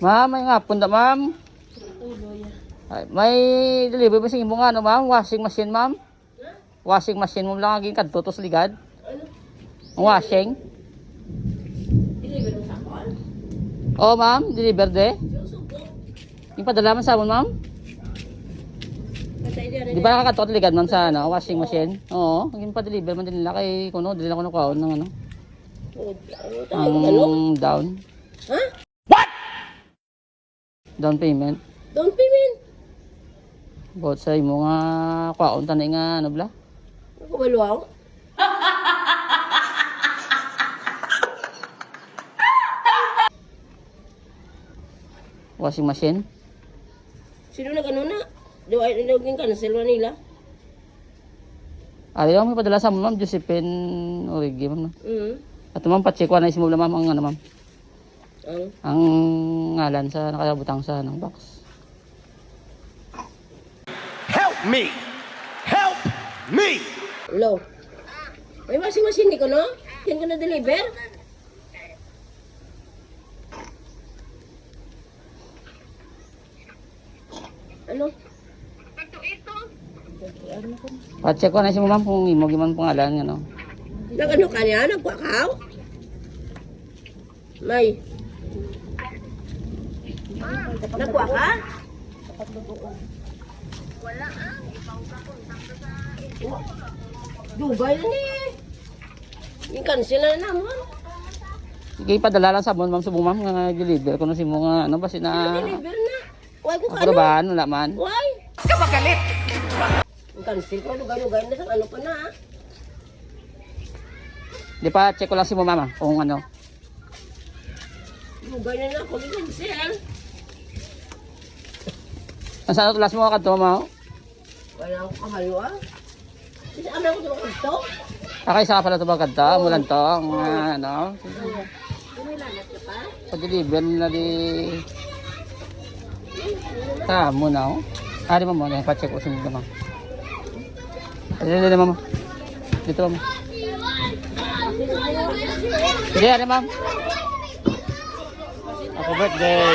Ma'am, may nga punda, ma'am. Ay, may delivery ba sa imo nga, ano, ma'am? Washing machine, ma'am? Washing machine mo lang aging kadto to sa ligad? Washing? Deliver mo sa ako? Oo, ma'am. Deliver de. Yung padala man sa amon, ma'am? Di ba nakakatot ligad, ma'am, sa ano, washing machine? Oo. Yung pa-deliver man din nila kay kuno. Dili ko kaon ng ano. Ang down. Ha? Down payment. Down payment? Bot sa imo nga kaon tanay nga ano bla? Ako maluaw? Washing machine. Sino nag-ano na? Naging cancel na nila? Ayaw mo padala sa amon, ma'am. Josephine Origi, ma'am. At ma'am, pacheck ko na isimo ma'am ang ano, ma'am. Ang ngalan sa nakabutang sa ng box. Help me! Help me! Hello? May washing machine di ko, no? Yan ko na-deliver? Ano? Pacheck ko na isimo ma'am kung imo giman pangalan ano. Nag-ano ka niya? Nagkwakaw? May. Nagkwa ka? Wala ah. Dugay na ni. Yung cancel na naman. Sige, padala lang sa amon, ma'am, subong ma'am nga deliver ko na si mo nga ano ba sina. Deliver na. Why ko ka Aprobahan wala man. Why? Ka magalit! Yung cancel ko, lugay-lugay na sa ano pa na. Di pa check ko lang si mo mama kung ano. Lugay na ako, cancel. Nasaan tulas mo kadto ma'am? Wala akong kahayo ah. Kasi amin ako sa kanto. Akay sa pala to ba kadto? Mulan to ang ano. Kumilanat ka pa? Pa-deliver na di mo na oh. Ari mo na pa-check ko si mo ma'am. Dili ma'am. Dito ma'am. Sige, ari ma'am. Happy birthday.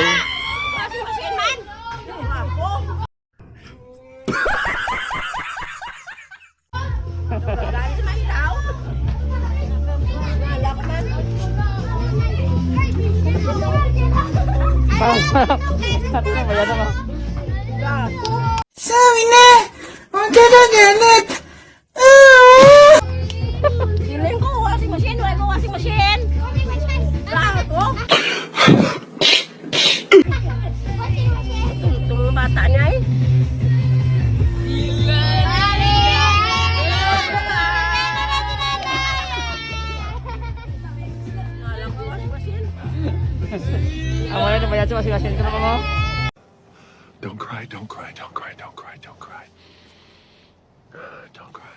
Washing machine man! Ako! Galit man daw. Wala ko man. Sabi na, maya naman. Sabi na! Huwag ka na galit! Siling ko, washing machine. Wala ko washing machine. Wala ko. Itong mga bata niya eh. Wala ko washing machine. Ang wala na maya sa washing ko na mo. Don't cry, don't cry, don't cry, don't cry, don't cry. Don't cry.